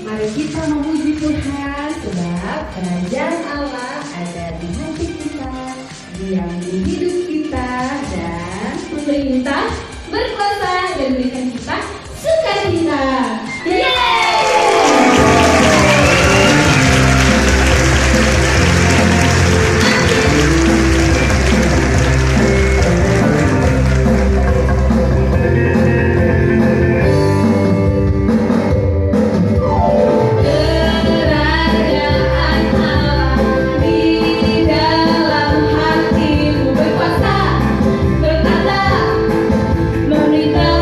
Mari kita memuji Tuhan sebab kerajaan Allah ada di hati kita, diam di hidup kita, dan Pemerintah berkuasa dan berikan kita sukacita. Yeay! Berkata, berita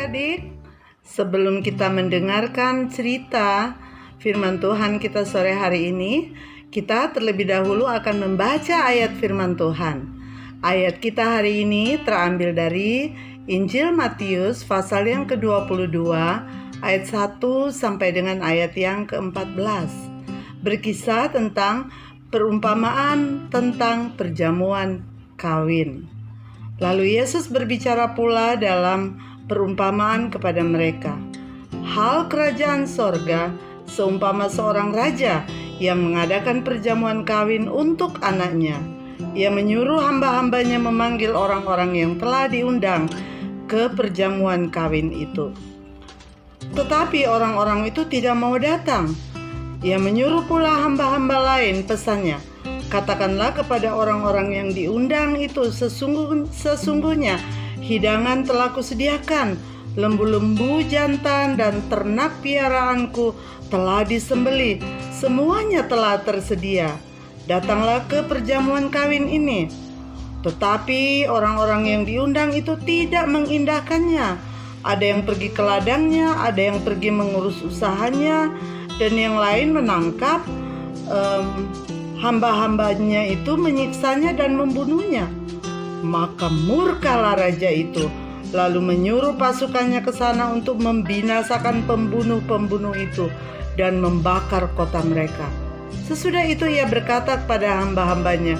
adik-adik. Sebelum kita mendengarkan cerita firman Tuhan kita sore hari ini, kita terlebih dahulu akan membaca ayat firman Tuhan. Ayat kita hari ini terambil dari Injil Matius pasal yang ke-22 ayat 1 sampai dengan ayat yang ke-14. Berkisah tentang perumpamaan tentang perjamuan kawin. Lalu Yesus berbicara pula dalam perumpamaan kepada mereka. Hal kerajaan sorga seumpama seorang raja yang mengadakan perjamuan kawin untuk anaknya. Ia menyuruh hamba-hambanya memanggil orang-orang yang telah diundang ke perjamuan kawin itu. Tetapi orang-orang itu tidak mau datang. Ia menyuruh pula hamba-hamba lain, pesannya, katakanlah kepada orang-orang yang diundang itu, sesungguhnya hidangan telah kusediakan, lembu-lembu jantan dan ternak piaraanku telah disembelih, semuanya telah tersedia. Datanglah ke perjamuan kawin ini. Tetapi orang-orang yang diundang itu tidak mengindahkannya. Ada yang pergi ke ladangnya, ada yang pergi mengurus usahanya, dan yang lain menangkap hamba-hambanya itu, menyiksanya dan membunuhnya. Maka murkalah raja itu, lalu menyuruh pasukannya ke sana untuk membinasakan pembunuh-pembunuh itu dan membakar kota mereka. Sesudah itu ia berkata kepada hamba-hambanya,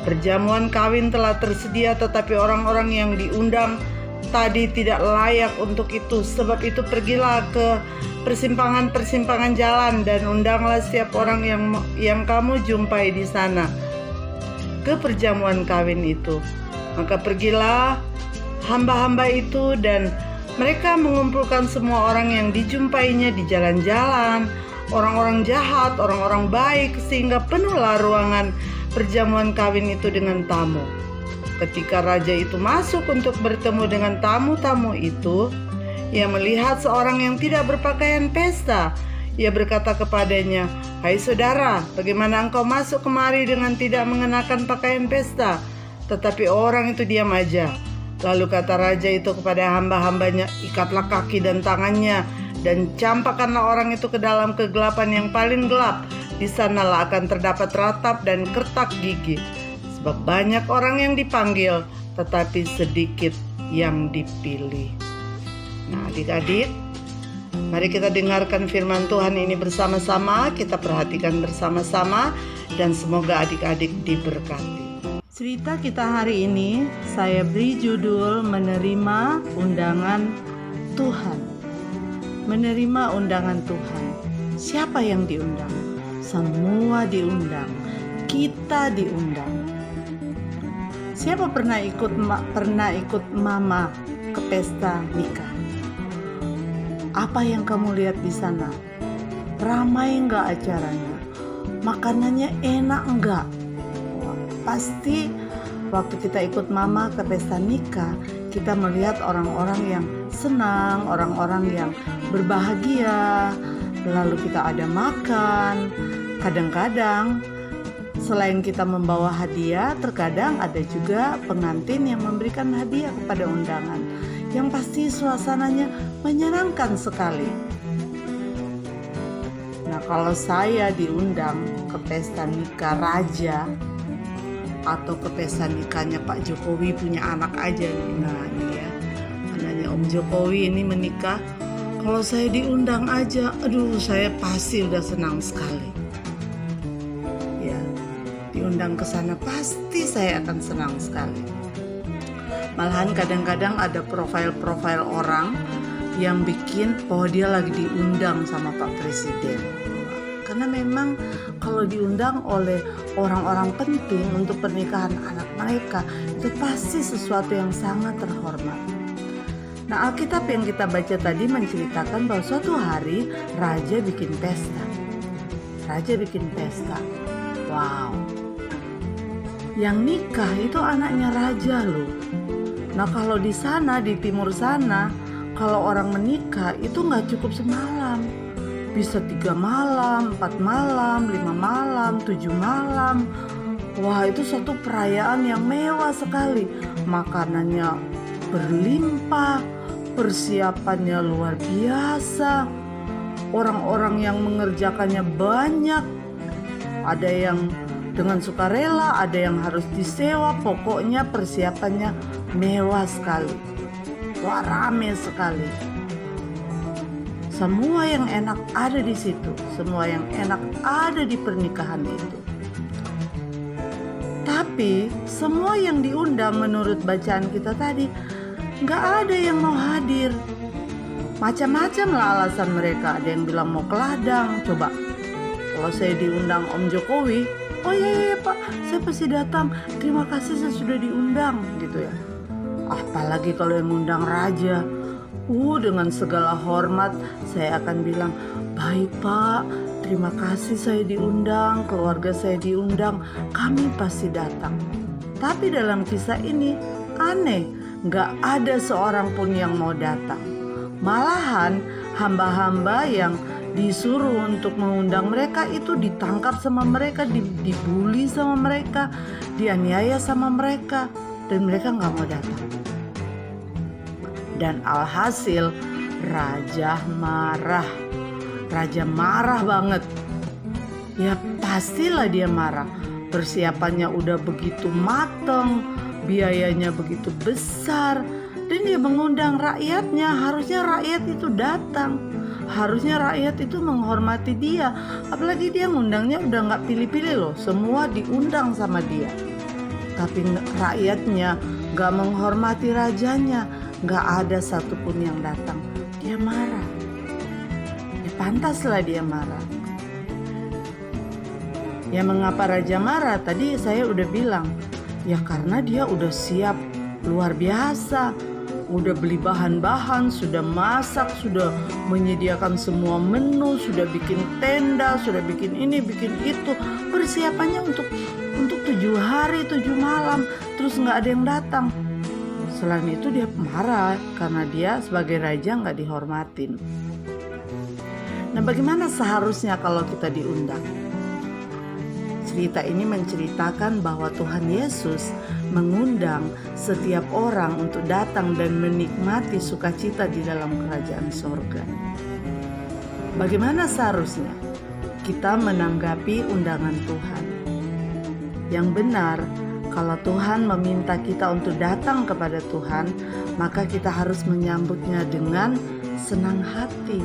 perjamuan kawin telah tersedia, tetapi orang-orang yang diundang tadi tidak layak untuk itu. Sebab itu pergilah ke persimpangan-persimpangan jalan dan undanglah setiap orang yang kamu jumpai di sana ke perjamuan kawin itu. Maka pergilah hamba-hamba itu dan mereka mengumpulkan semua orang yang dijumpainya di jalan-jalan, orang-orang jahat, orang-orang baik, sehingga penuhlah ruangan perjamuan kawin itu dengan tamu. Ketika raja itu masuk untuk bertemu dengan tamu-tamu itu, ia melihat seorang yang tidak berpakaian pesta. Ia berkata kepadanya, hai saudara, bagaimana engkau masuk kemari dengan tidak mengenakan pakaian pesta? Tetapi orang itu diam aja. Lalu kata raja itu kepada hamba-hambanya, ikatlah kaki dan tangannya dan campakkanlah orang itu ke dalam kegelapan yang paling gelap. Di sanalah akan terdapat ratap dan kertak gigi. Sebab banyak orang yang dipanggil, tetapi sedikit yang dipilih. Nah, adik-adik, mari kita dengarkan firman Tuhan ini bersama-sama, kita perhatikan bersama-sama, dan semoga adik-adik diberkati. Cerita kita hari ini saya beri judul Menerima Undangan Tuhan. Menerima undangan Tuhan. Siapa yang diundang? Semua diundang. Kita diundang. Siapa pernah ikut mama ke pesta nikah? Apa yang kamu lihat di sana? Ramai enggak acaranya? Makanannya enak enggak? Pasti waktu kita ikut mama ke pesta nikah, kita melihat orang-orang yang senang, orang-orang yang berbahagia, lalu kita ada makan. Kadang-kadang selain kita membawa hadiah, terkadang ada juga pengantin yang memberikan hadiah kepada undangan. Yang pasti suasananya menyenangkan sekali. Nah, kalau saya diundang ke pesta nikah raja atau ke pesta nikahnya Pak Jokowi, punya anak aja nih. Nah, ini ya, anaknya Om Jokowi ini menikah. Kalau saya diundang aja, aduh, saya pasti udah senang sekali. Ya, diundang ke sana pasti saya akan senang sekali. Malahan kadang-kadang ada profil-profil orang yang bikin bahwa dia lagi diundang sama Pak Presiden. Karena memang kalau diundang oleh orang-orang penting untuk pernikahan anak mereka, itu pasti sesuatu yang sangat terhormat. Nah, Alkitab yang kita baca tadi menceritakan bahwa suatu hari raja bikin pesta. Raja bikin pesta. Wow. Yang nikah itu anaknya raja loh. Nah, kalau di sana, di timur sana, kalau orang menikah itu nggak cukup semalam. Bisa 3 malam, 4 malam, 5 malam, 7 malam. Wah, itu suatu perayaan yang mewah sekali. Makanannya berlimpah, persiapannya luar biasa. Orang-orang yang mengerjakannya banyak. Ada yang dengan sukarela, ada yang harus disewa. Pokoknya persiapannya mewah sekali. Wah, rame sekali. Semua yang enak ada di situ. Semua yang enak ada di pernikahan itu. Tapi semua yang diundang menurut bacaan kita tadi, gak ada yang mau hadir. Macam-macam lah alasan mereka. Ada yang bilang mau ke ladang. Coba, kalau saya diundang Om Jokowi, oh iya Pak, saya pasti datang. Terima kasih saya sudah diundang gitu ya. Apalagi kalau yang undang raja, dengan segala hormat saya akan bilang, baik Pak, terima kasih saya diundang, keluarga saya diundang, kami pasti datang. Tapi dalam kisah ini aneh, gak ada seorang pun yang mau datang. Malahan hamba-hamba yang disuruh untuk mengundang mereka itu ditangkap sama mereka, dibully sama mereka, dianiaya sama mereka, dan mereka gak mau datang. Dan alhasil raja marah. Raja marah banget. Ya pastilah dia marah. Persiapannya udah begitu matang, biayanya begitu besar, dan dia mengundang rakyatnya. Harusnya rakyat itu datang. Harusnya rakyat itu menghormati dia. Apalagi dia ngundangnya udah gak pilih-pilih loh. Semua diundang sama dia. Tapi rakyatnya gak menghormati rajanya. Gak ada satupun yang datang. Dia marah. Ya pantaslah dia marah. Ya mengapa raja marah? Tadi saya udah bilang. Ya karena dia udah siap luar biasa. Udah beli bahan-bahan, sudah masak, sudah menyediakan semua menu, sudah bikin tenda, sudah bikin ini, bikin itu. Persiapannya untuk 7 hari, 7 malam. Terus gak ada yang datang. Selain itu dia marah karena dia sebagai raja gak dihormatin. Nah, bagaimana seharusnya kalau kita diundang? Cerita ini menceritakan bahwa Tuhan Yesus mengundang setiap orang untuk datang dan menikmati sukacita di dalam kerajaan sorga. Bagaimana seharusnya kita menanggapi undangan Tuhan? Yang benar, kalau Tuhan meminta kita untuk datang kepada Tuhan, maka kita harus menyambutnya dengan senang hati.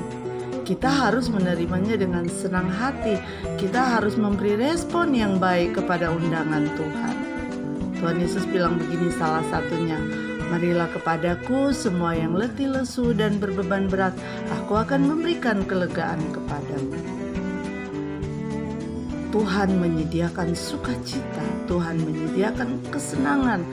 Kita harus menerimanya dengan senang hati. Kita harus memberi respon yang baik kepada undangan Tuhan. Tuhan Yesus bilang begini salah satunya, marilah kepadaku semua yang letih lesu dan berbeban berat, aku akan memberikan kelegaan kepadamu. Tuhan menyediakan sukacita, Tuhan menyediakan kesenangan,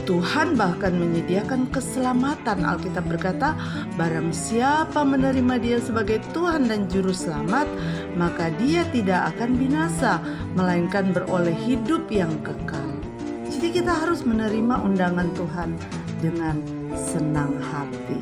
Tuhan bahkan menyediakan keselamatan. Alkitab berkata, barang siapa menerima dia sebagai Tuhan dan Juru Selamat, maka dia tidak akan binasa, melainkan beroleh hidup yang kekal. Jadi kita harus menerima undangan Tuhan dengan senang hati.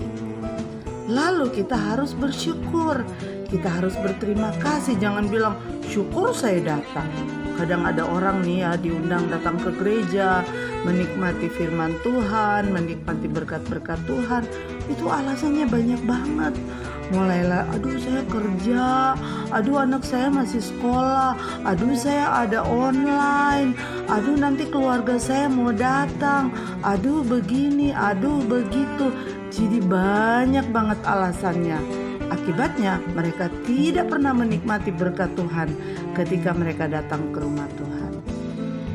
Lalu kita harus bersyukur, kita harus berterima kasih. Jangan bilang, syukur saya datang. Kadang ada orang nih ya diundang datang ke gereja, menikmati firman Tuhan, menikmati berkat-berkat Tuhan. Itu alasannya banyak banget. Mulailah, aduh saya kerja, aduh anak saya masih sekolah, aduh saya ada online, aduh nanti keluarga saya mau datang, aduh begini, aduh begitu. Jadi banyak banget alasannya. Akibatnya mereka tidak pernah menikmati berkat Tuhan ketika mereka datang ke rumah Tuhan.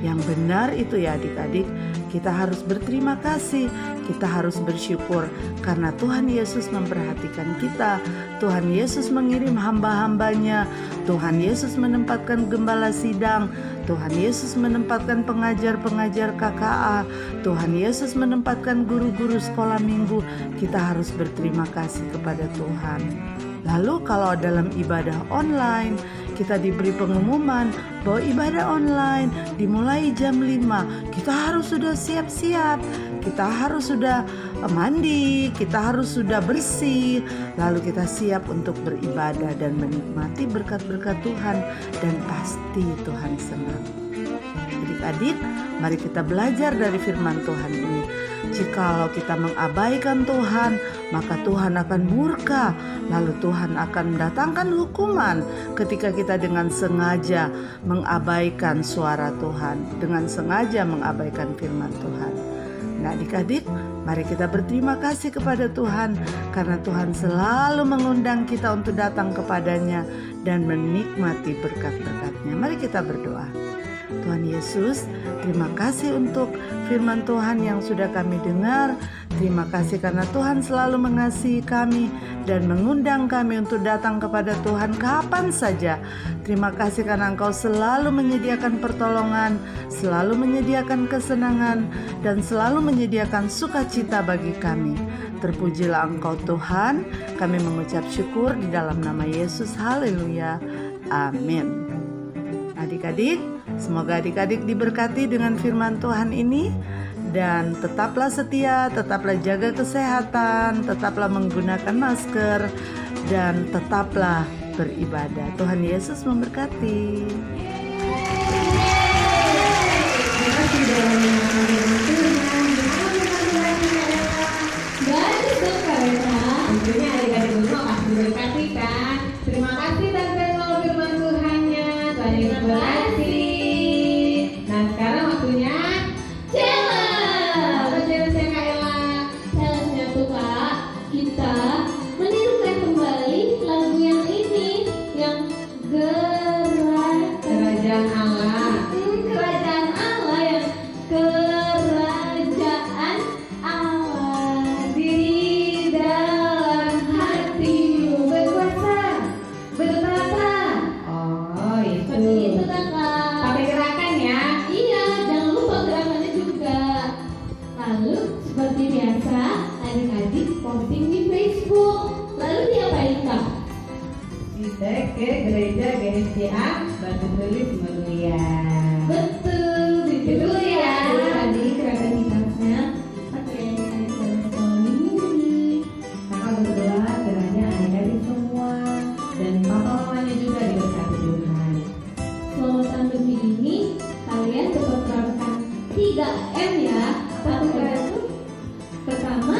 Yang benar itu ya adik-adik, kita harus berterima kasih, kita harus bersyukur karena Tuhan Yesus memperhatikan kita. Tuhan Yesus mengirim hamba-hambanya, Tuhan Yesus menempatkan gembala sidang, Tuhan Yesus menempatkan pengajar-pengajar KKA, Tuhan Yesus menempatkan guru-guru sekolah minggu. Kita harus berterima kasih kepada Tuhan. Lalu kalau dalam ibadah online, kita diberi pengumuman bahwa ibadah online dimulai jam 5. Kita harus sudah siap-siap, kita harus sudah mandi, kita harus sudah bersih. Lalu kita siap untuk beribadah dan menikmati berkat-berkat Tuhan. Dan pasti Tuhan senang. Adik-adik, mari kita belajar dari firman Tuhan ini. Jikalau kita mengabaikan Tuhan, maka Tuhan akan murka. Lalu Tuhan akan mendatangkan hukuman ketika kita dengan sengaja mengabaikan suara Tuhan, dengan sengaja mengabaikan firman Tuhan. Nah, adik-adik, mari kita berterima kasih kepada Tuhan karena Tuhan selalu mengundang kita untuk datang kepadanya dan menikmati berkat-berkat-Nya. Mari kita berdoa. Tuhan Yesus, terima kasih untuk firman Tuhan yang sudah kami dengar. Terima kasih karena Tuhan selalu mengasihi kami dan mengundang kami untuk datang kepada Tuhan kapan saja. Terima kasih karena Engkau selalu menyediakan pertolongan, selalu menyediakan kesenangan, dan selalu menyediakan sukacita bagi kami. Terpujilah Engkau Tuhan, kami mengucap syukur di dalam nama Yesus. Haleluya. Amin. Adik-adik, semoga adik-adik diberkati dengan firman Tuhan ini. Dan tetaplah setia, tetaplah jaga kesehatan, tetaplah menggunakan masker, dan tetaplah beribadah. Tuhan Yesus memberkati. Bagus dong Kak Rena. Tentunya adik-adik semua pasti diberkati kan. Terima kasih Tante Nol firman Tuhannya. Tuhan Yesus berkati. Nah, sekarang waktunya apa challenge-nya Kak Ella? Challenge-nya tuh Kak, kita menirukan kembali lagu yang ini, yang Kerajaan Allah. Kerajaan Allah, yang kerajaan Allah di dalam hatimu Berkuasa, bertata. Oh, seperti itu kan Kak. Pakai gerakan ya. Iya, jangan lupa gerakannya juga. Lalu seperti biasa, adik-adik posting di Facebook. Lalu diapain Kak? Kita ke gereja GSCA Batu Tulis Meruya. Betul, itu ya. Tadi gerakan hitamnya pakai ini. Kakak berdoa kiranya adik-adik semua dan papa mamanya juga diberkati Tuhan. Selama pandemi ini, kalian tetap terapkan 3M ya. Apa itu? Pertama,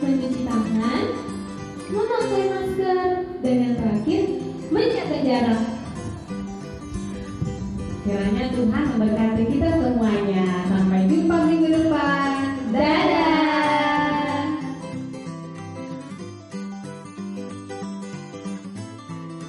mencuci tangan, memakai masker, dan yang terakhir, menjaga jarak. Kiranya Tuhan memberkati kita